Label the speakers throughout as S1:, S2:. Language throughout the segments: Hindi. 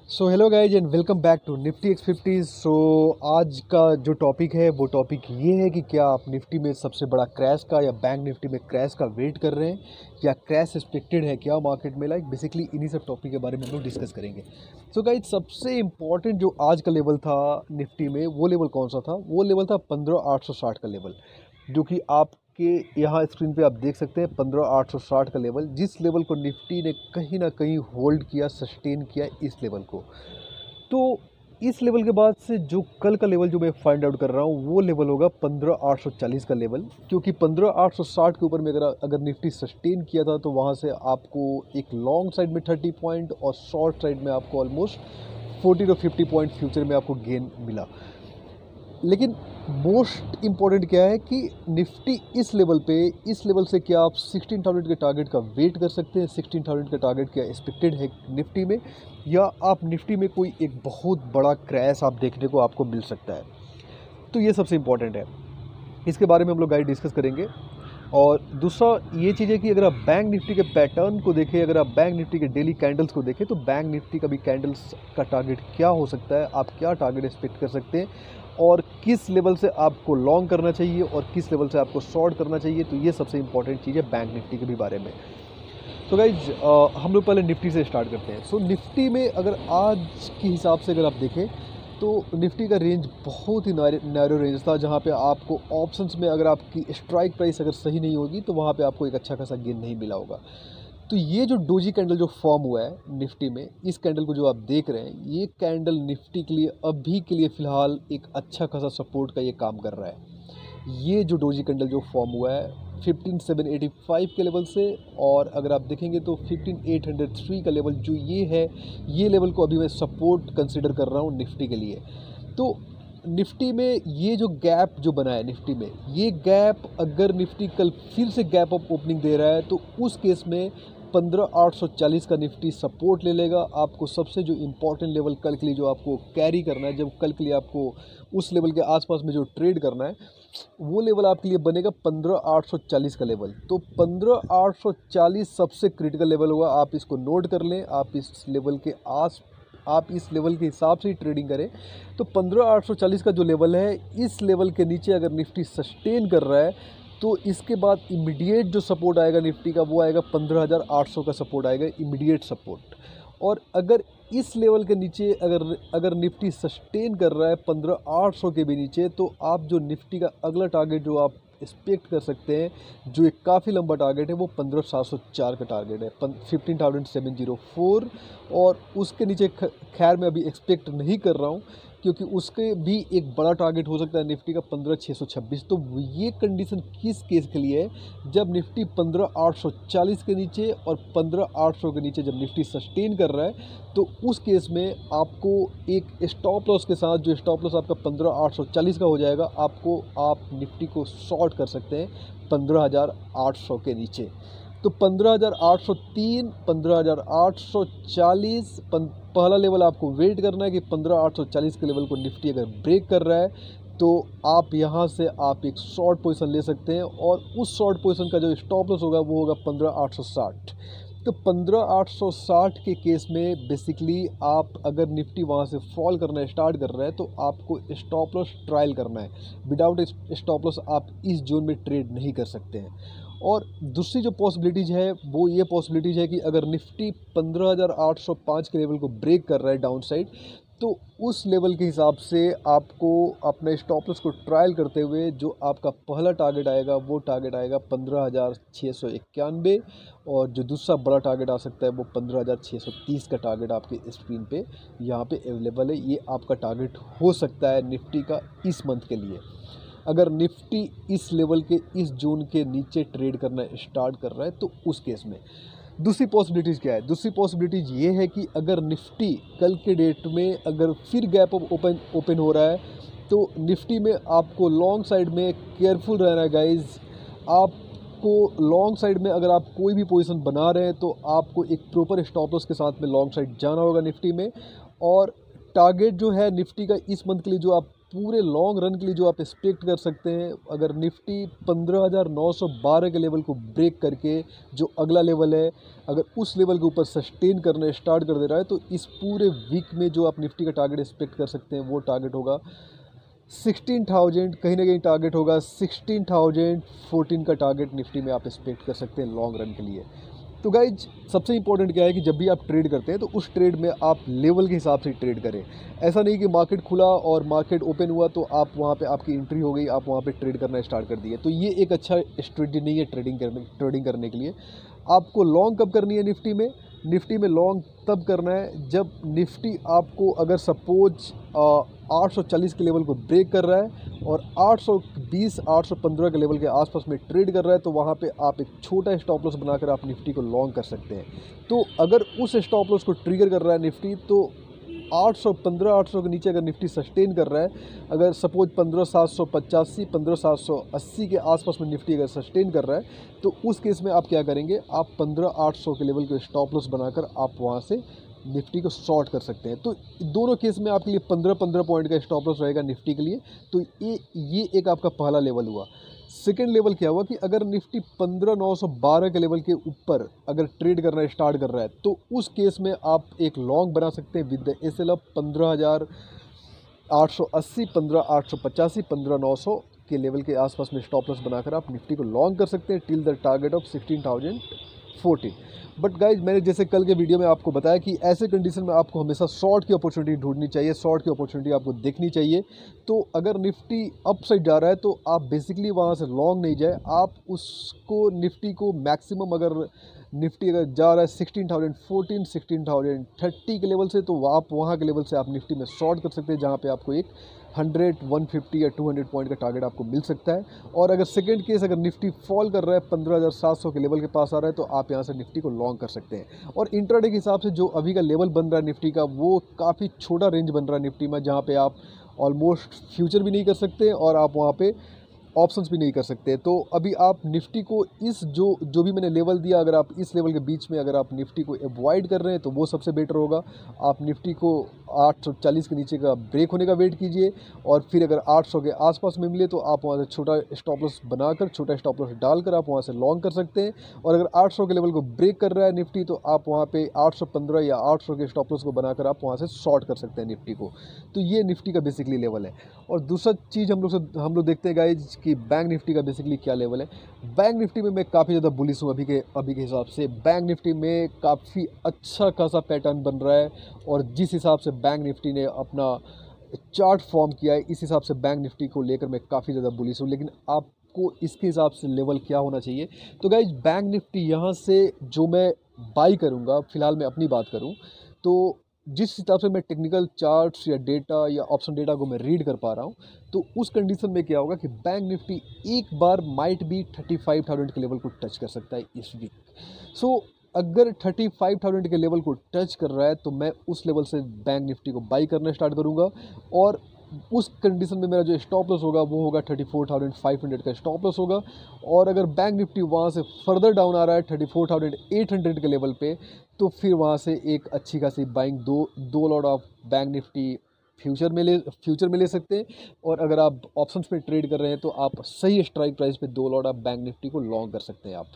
S1: So hello guys and welcome back to Nifty X 50। So आज का जो टॉपिक है वो टॉपिक ये है कि क्या आप निफ्टी में सबसे बड़ा क्रैश का या बैंक निफ्टी में क्रैश का वेट कर रहे हैं या क्रैश एक्सपेक्टेड है क्या मार्केट में। बेसिकली इन्हीं सब टॉपिक के बारे में हम लोग डिस्कस करेंगे। सो गाइज सबसे इम्पॉर्टेंट जो आज का लेवल था निफ्टी में, वो लेवल कौन सा था? वो लेवल था 15,860 का लेवल, जो कि आपके यहाँ स्क्रीन पे आप देख सकते हैं 15,860 का लेवल, जिस लेवल को निफ्टी ने कहीं ना कहीं होल्ड किया, सस्टेन किया इस लेवल को। तो इस लेवल के बाद से जो कल का लेवल जो मैं फाइंड आउट कर रहा हूँ वो लेवल होगा 15,840 का लेवल, क्योंकि 15,860 के ऊपर में अगर अगर निफ्टी सस्टेन किया था तो वहाँ से आपको एक लॉन्ग साइड में 30 पॉइंट और शॉर्ट साइड में आपको ऑलमोस्ट 40 to 50 पॉइंट फ्यूचर में आपको गेन मिला। लेकिन मोस्ट इम्पॉर्टेंट क्या है कि निफ्टी इस लेवल पे, इस लेवल से क्या आप 16,000 के टारगेट का वेट कर सकते हैं? 16,000 का टारगेट क्या एक्सपेक्टेड है निफ्टी में, या आप निफ्टी में कोई एक बहुत बड़ा क्रैश आप देखने को आपको मिल सकता है? तो ये सबसे इम्पॉर्टेंट है, इसके बारे में हम लोग गाइड डिस्कस करेंगे। और दूसरा ये चीज़ है कि अगर आप बैंक निफ्टी के पैटर्न को देखें, अगर आप बैंक निफ्टी के डेली कैंडल्स को देखें, तो बैंक निफ्टी का भी कैंडल्स का टारगेट क्या हो सकता है, आप क्या टारगेट एक्सपेक्ट कर सकते हैं, और किस लेवल से आपको लॉन्ग करना चाहिए और किस लेवल से आपको शॉर्ट करना चाहिए। तो ये सबसे इंपॉर्टेंट चीज़ है बैंक निफ्टी के भी बारे में। तो गाइज हम लोग पहले निफ्टी से स्टार्ट करते हैं। सो निफ्टी में अगर आज के हिसाब से अगर आप देखें तो निफ्टी का रेंज बहुत ही नैरो रेंज था, जहाँ पे आपको ऑप्शंस में अगर आपकी स्ट्राइक प्राइस अगर सही नहीं होगी तो वहाँ पे आपको एक अच्छा खासा गेन नहीं मिला होगा। तो ये जो डोजी कैंडल जो फॉर्म हुआ है निफ्टी में, इस कैंडल को जो आप देख रहे हैं, ये कैंडल निफ्टी के लिए अभी के लिए फ़िलहाल एक अच्छा खासा सपोर्ट का ये काम कर रहा है। ये जो डोजी कैंडल जो फॉर्म हुआ है 15,785 के लेवल से, और अगर आप देखेंगे तो 15,803 का लेवल जो ये है, ये लेवल को अभी मैं सपोर्ट कंसिडर कर रहा हूँ निफ्टी के लिए। तो निफ्टी में ये जो गैप जो बना है निफ्टी में, ये गैप अगर निफ्टी कल फिर से गैप अप ओपनिंग दे रहा है तो उस केस में 15,840 का निफ्टी सपोर्ट ले लेगा। आपको सबसे जो इम्पोर्टेंट लेवल कल के लिए जो आपको कैरी करना है, जब कल के लिए आपको उस लेवल के आसपास में जो ट्रेड करना है, वो लेवल आपके लिए बनेगा 15,840 का लेवल। तो 15,840 सबसे क्रिटिकल लेवल होगा, आप इसको नोट कर लें। आप इस लेवल के हिसाब से ही ट्रेडिंग करें। तो 15,840 का जो लेवल है, इस लेवल के नीचे अगर निफ्टी सस्टेन कर रहा है तो इसके बाद इमीडिएट जो सपोर्ट आएगा निफ्टी का, वो आएगा 15,800 का सपोर्ट आएगा, इमीडिएट सपोर्ट। और अगर इस लेवल के नीचे अगर अगर निफ्टी सस्टेन कर रहा है 15,800 के भी नीचे, तो आप जो निफ्टी का अगला टारगेट जो आप एक्सपेक्ट कर सकते हैं, जो एक काफ़ी लंबा टारगेट है, वो 15,704 का टारगेट है, 15,704। और उसके नीचे खैर मैं अभी एक्सपेक्ट नहीं कर रहा हूँ, क्योंकि उसके भी एक बड़ा टारगेट हो सकता है निफ्टी का 15,626। तो ये कंडीशन किस केस के लिए है? जब निफ्टी 15,840 के नीचे और 15,800 के नीचे जब निफ्टी सस्टेन कर रहा है, तो उस केस में आपको एक स्टॉप लॉस के साथ, जो स्टॉप लॉस आपका 15,840 का हो जाएगा, आप निफ्टी को शॉर्ट कर सकते हैं 15,800 के नीचे। तो 15,803, 15,840 पहला लेवल आपको वेट करना है कि 15,840 के लेवल को निफ्टी अगर ब्रेक कर रहा है तो आप यहाँ से आप एक शॉर्ट पोजीशन ले सकते हैं, और उस शॉर्ट पोजीशन का जो स्टॉप लॉस होगा वो होगा 15,860। तो 15,860 के केस में बेसिकली आप अगर निफ्टी वहाँ से फॉल करना स्टार्ट कर रहा है तो आपको स्टॉप लॉस ट्रायल करना है। विदाउट स्टॉप लॉस आप इस जोन में ट्रेड नहीं कर सकते हैं। और दूसरी जो पॉसिबिलिटीज़ है वो ये पॉसिबिलिटीज़ है कि अगर निफ्टी 15,805 के लेवल को ब्रेक कर रहा है डाउन साइड, तो उस लेवल के हिसाब से आपको अपने स्टॉप लॉस को ट्रायल करते हुए जो आपका पहला टारगेट आएगा, वो टारगेट आएगा 15,691, और जो दूसरा बड़ा टारगेट आ सकता है वो 15,630 का टारगेट आपके स्क्रीन पे यहाँ पे अवेलेबल है। ये आपका टारगेट हो सकता है निफ्टी का इस मंथ के लिए, अगर निफ्टी इस लेवल के, इस जोन के नीचे ट्रेड करना स्टार्ट कर रहा है तो उस केस में। दूसरी पॉसिबिलिटीज़ क्या है? दूसरी पॉसिबिलिटीज़ ये है कि अगर निफ्टी कल के डेट में अगर फिर गैप अप ओपन हो रहा है, तो निफ्टी में आपको लॉन्ग साइड में केयरफुल रहना है गाइज। आपको लॉन्ग साइड में अगर आप कोई भी पोजीशन बना रहे हैं तो आपको एक प्रॉपर स्टॉप लॉस के साथ में लॉन्ग साइड जाना होगा निफ्टी में। और टारगेट जो है निफ्टी का इस मंथ के लिए जो आप पूरे लॉन्ग रन के लिए जो आप एक्सपेक्ट कर सकते हैं, अगर निफ्टी 15,912 के लेवल को ब्रेक करके जो अगला लेवल है, अगर उस लेवल के ऊपर सस्टेन करना स्टार्ट कर दे रहा है, तो इस पूरे वीक में जो आप निफ्टी का टारगेट एक्सपेक्ट कर सकते हैं वो टारगेट होगा 16,000, कहीं ना कहीं टारगेट होगा 16,014 का टारगेट निफ्टी में आप एक्सपेक्ट कर सकते हैं लॉन्ग रन के लिए। तो गाइज सबसे इंपॉर्टेंट क्या है कि जब भी आप ट्रेड करते हैं तो उस ट्रेड में आप लेवल के हिसाब से ट्रेड करें। ऐसा नहीं कि मार्केट खुला और मार्केट ओपन हुआ तो आप वहाँ पे आपकी एंट्री हो गई, आप वहाँ पे ट्रेड करना स्टार्ट कर दिए, तो ये एक अच्छा स्ट्रेटजी नहीं है ट्रेडिंग करने के लिए। आपको लॉन्ग कब करनी है निफ्टी में लॉन्ग तब करना है जब निफ्टी आपको अगर सपोज 840 के लेवल को ब्रेक कर रहा है और 820 815 के लेवल के आसपास में ट्रेड कर रहा है, तो वहाँ पे आप एक छोटा स्टॉप लॉस बनाकर आप निफ्टी को लॉन्ग कर सकते हैं। तो अगर उस स्टॉप लॉस को ट्रिगर कर रहा है निफ्टी, तो 800 के नीचे अगर निफ्टी सस्टेन कर रहा है, अगर सपोज 15,785 15,780 के आसपास में निफ्टी अगर सस्टेन कर रहा है, तो उस केस में आप क्या करेंगे, आप 15,800 के लेवल को स्टॉप लॉस बनाकर आप वहाँ से निफ्टी को शॉर्ट कर सकते हैं। तो दोनों केस में आपके लिए 15-15 पॉइंट का स्टॉप लॉस रहेगा निफ्टी के लिए। तो ये एक आपका पहला लेवल हुआ। सेकेंड लेवल क्या हुआ कि अगर निफ्टी 15,912 के लेवल के ऊपर अगर ट्रेड करना स्टार्ट कर रहा है, तो उस केस में आप एक लॉन्ग बना सकते हैं विद द SL 15,880 15,885 15,900 के लेवल के आसपास में स्टॉप लॉस बनाकर आप निफ्टी को लॉन्ग कर सकते हैं till the target of 16,014। But guys मैंने जैसे कल के वीडियो में आपको बताया कि ऐसे कंडीशन में आपको हमेशा शॉर्ट की अपॉर्चुनिटी ढूंढनी चाहिए, शॉर्ट की अपॉर्चुनिटी आपको देखनी चाहिए। तो अगर निफ्टी अप साइड जा रहा है तो आप बेसिकली वहाँ से लॉन्ग नहीं जाए, आप उसको निफ्टी को मैक्सिमम अगर निफ्टी अगर जा रहा है 16,014 16,030 के लेवल से, तो आप वहाँ के लेवल से आप निफ्टी में शॉर्ट कर सकते हैं, जहाँ पे आपको एक 100 150 या 200 पॉइंट का टारगेट आपको मिल सकता है। और अगर सेकंड केस अगर निफ्टी फॉल कर रहा है 15,700 के लेवल के पास आ रहा है, तो आप यहाँ से निफ्टी को लॉन्ग कर सकते हैं। और इंट्राडे के हिसाब से जो अभी का लेवल बन रहा है निफ्टी का, वो काफ़ी छोटा रेंज बन रहा है निफ्टी में, जहाँ पे आप ऑलमोस्ट फ्यूचर भी नहीं कर सकते और आप वहाँ पे ऑप्शंस भी नहीं कर सकते। तो अभी आप निफ्टी को इस जो भी मैंने लेवल दिया, अगर आप इस लेवल के बीच में अगर आप निफ्टी को अवॉइड कर रहे हैं तो वो सबसे बेटर होगा। आप निफ्टी को 840 के नीचे का ब्रेक होने का वेट कीजिए, और फिर अगर 800 के आसपास में मिले तो आप वहाँ से छोटा स्टॉप लॉस बनाकर, छोटा स्टॉप लॉस डालकर आप वहाँ से लॉन्ग कर सकते हैं। और अगर 800 के लेवल को ब्रेक कर रहा है निफ्टी, तो आप वहाँ पे 815 या 800 के स्टॉप लॉस को बनाकर आप वहाँ से शॉर्ट कर सकते हैं निफ्टी को। तो ये निफ्टी का बेसिकली लेवल है। और दूसरा चीज़ हम लोग देखते हैं गाइज कि बैंक निफ्टी का बेसिकली क्या लेवल है। बैंक निफ्टी में मैं काफ़ी ज़्यादा बुलिश हूँ अभी के हिसाब से। बैंक निफ्टी में काफ़ी अच्छा खासा पैटर्न बन रहा है, और जिस हिसाब से बैंक निफ्टी ने अपना चार्ट फॉर्म किया है, इस हिसाब से बैंक निफ्टी को लेकर मैं काफ़ी ज़्यादा बुलिश हूँ। लेकिन आपको इसके हिसाब से लेवल क्या होना चाहिए, तो गाइज बैंक निफ्टी यहाँ से जो मैं बाई करूँगा, फ़िलहाल मैं अपनी बात करूँ तो जिस हिसाब से मैं टेक्निकल चार्ट्स या डेटा या ऑप्शन डेटा को मैं रीड कर पा रहा हूँ, तो उस कंडीशन में क्या होगा कि बैंक निफ्टी एक बार माइट भी 35,000 के लेवल को टच कर सकता है इस वीक। सो अगर 35,000 के लेवल को टच कर रहा है, तो मैं उस लेवल से बैंक निफ्टी को बाई करना स्टार्ट करूँगा, और उस कंडीशन में मेरा जो स्टॉप लॉस होगा वो होगा 34,500 का स्टॉप लॉस होगा। और अगर बैंक निफ्टी वहाँ से फर्दर डाउन आ रहा है 34,800 के लेवल पे, तो फिर वहाँ से एक अच्छी खासी बाइंग दो lot of bank Nifty future में ले सकते हैं। और अगर आप ऑप्शंस में ट्रेड कर रहे हैं, तो आप सही स्ट्राइक प्राइस पे 2 लॉट आप बैंक निफ्टी को लॉन्ग कर सकते हैं आप।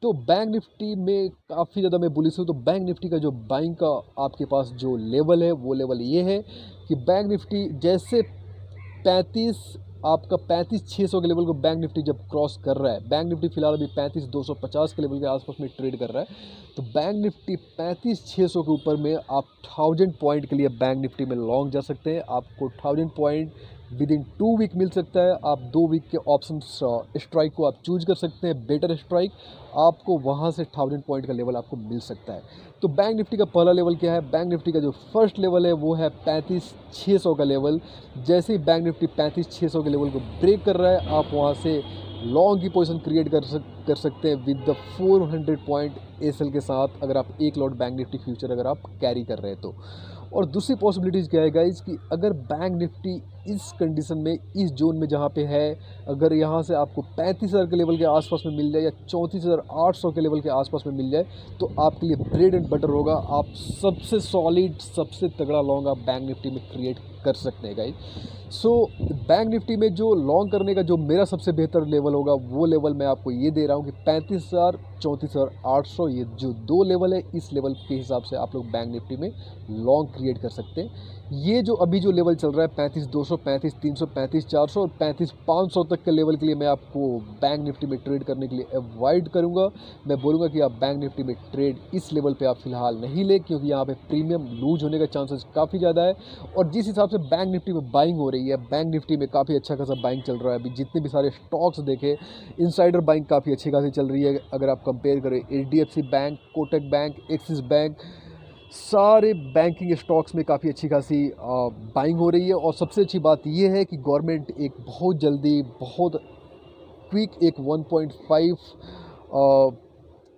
S1: तो बैंक निफ्टी में काफ़ी ज़्यादा मैं बुलिश हूँ। तो बैंक निफ्टी का जो बाइंग का आपके पास जो लेवल है, वो लेवल ये है कि बैंक निफ्टी जैसे 35,600 के लेवल को बैंक निफ्टी जब क्रॉस कर रहा है, बैंक निफ्टी फिलहाल अभी 35,250 के लेवल के आसपास में ट्रेड कर रहा है, तो बैंक निफ्टी 35,600 के ऊपर में आप 1000 पॉइंट के लिए बैंक निफ्टी में लॉन्ग जा सकते हैं। आपको 1000 पॉइंट विद इन 2 वीक मिल सकता है। आप 2 वीक के ऑप्शन स्ट्राइक को आप चूज कर सकते हैं, बेटर स्ट्राइक, आपको वहाँ से 1000 पॉइंट का लेवल आपको मिल सकता है। तो बैंक निफ्टी का पहला लेवल क्या है, बैंक निफ्टी का जो फर्स्ट लेवल है वो है 35,600 का लेवल। जैसे ही बैंक निफ्टी 35,600 के लेवल को ब्रेक कर रहा है, आप वहाँ से लॉन्ग की पोजीशन कर सकते हैं विद द 400 पॉइंट एसएल के साथ, अगर आप एक लॉट बैंक निफ्टी फ्यूचर अगर आप कैरी कर रहे हैं तो। और दूसरी पॉसिबिलिटीज़ क्या है गाइज कि अगर बैंक निफ्टी इस कंडीशन में, इस जोन में जहाँ पे है, अगर यहाँ से आपको 35,000 के लेवल के आसपास में मिल जाए या 34,800 के लेवल के आसपास में मिल जाए तो आपके लिए ब्रेड एंड बटर होगा। आप सबसे सॉलिड, सबसे तगड़ा लॉन्ग आप बैंक निफ्टी में क्रिएट कर सकते हैं गाइज। सो बैंक निफ्टी में जो लॉन्ग करने का जो मेरा सबसे बेहतर लेवल होगा वो लेवल मैं आपको ये दे रहा हूँ कि 35,000 34,800, ये जो दो लेवल है, इस लेवल के हिसाब से आप लोग बैंक निफ्टी में लॉन्ग क्रिएट कर सकते हैं। ये जो अभी जो लेवल चल रहा है 35,200, 35,300, 35,400 और 35,500 तक के लेवल के लिए मैं आपको बैंक निफ्टी में ट्रेड करने के लिए अवॉइड करूंगा। मैं बोलूँगा कि आप बैंक निफ्टी में ट्रेड इस लेवल पे आप फिलहाल नहीं ले, क्योंकि यहाँ पे प्रीमियम लूज होने का चांसेस काफ़ी ज़्यादा है। और जिस हिसाब से बैंक निफ्टी में बाइंग हो रही है, बैंक निफ्टी में काफ़ी अच्छा खासा बाइंग चल रहा है। अभी जितने भी सारे स्टॉक्स देखे, इनसाइडर बाइंग काफ़ी अच्छी खासी चल रही है। अगर आप कंपेयर करें HDFC bank, Kotak bank, axis bank, सारे बैंकिंग स्टॉक्स में काफ़ी अच्छी खासी बाइंग हो रही है। और सबसे अच्छी बात यह है कि गवर्नमेंट एक बहुत जल्दी, बहुत क्विक एक 1.5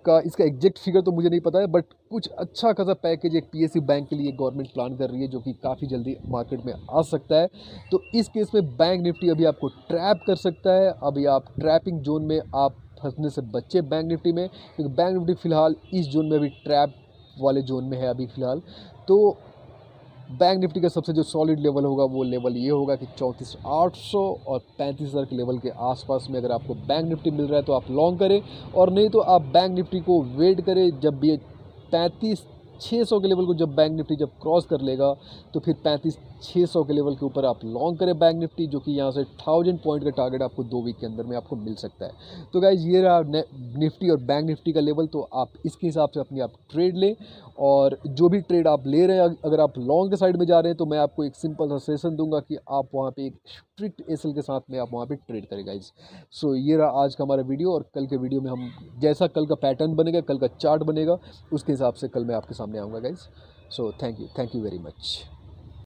S1: का, इसका एग्जैक्ट फिगर तो मुझे नहीं पता है, बट कुछ अच्छा खासा पैकेज एक PSU बैंक के लिए गवर्नमेंट प्लान कर रही है, जो कि काफ़ी जल्दी मार्केट में आ सकता है। तो इस केस में बैंक निफ्टी अभी आपको ट्रैप कर सकता है। अभी आप ट्रैपिंग जोन में आप फंसने से बचे बैंक निफ्टी में, क्योंकि बैंक निफ्टी फ़िलहाल इस जोन में अभी ट्रैप वाले जोन में है अभी फ़िलहाल। तो बैंक निफ्टी का सबसे जो सॉलिड लेवल होगा वो लेवल ये होगा कि 34,800 और 35,000 के लेवल के आसपास में अगर आपको बैंक निफ्टी मिल रहा है तो आप लॉन्ग करें, और नहीं तो आप बैंक निफ्टी को वेट करें। जब भी 35,600 के लेवल को जब बैंक निफ्टी जब क्रॉस कर लेगा तो फिर 35,600 के लेवल के ऊपर आप लॉन्ग करें बैंक निफ्टी, जो कि यहाँ से 1000 पॉइंट का टारगेट आपको 2 वीक के अंदर में आपको मिल सकता है। तो गाइज ये रहा निफ्टी और बैंक निफ्टी का लेवल। तो आप इसके हिसाब से अपनी आप ट्रेड लें, और जो भी ट्रेड आप ले रहे हैं, अगर आप लॉन्ग के साइड में जा रहे हैं तो मैं आपको एक सिंपल सा सेशन दूंगा कि आप वहाँ पे एक स्ट्रिक्ट एसएल के साथ में आप वहाँ पे ट्रेड करें गाइज। सो ये रहा आज का हमारा वीडियो, और कल के वीडियो में हम जैसा कल का पैटर्न बनेगा, कल का चार्ट बनेगा, उसके हिसाब से कल मैं आपके सामने आऊँगा guys. So thank you very much.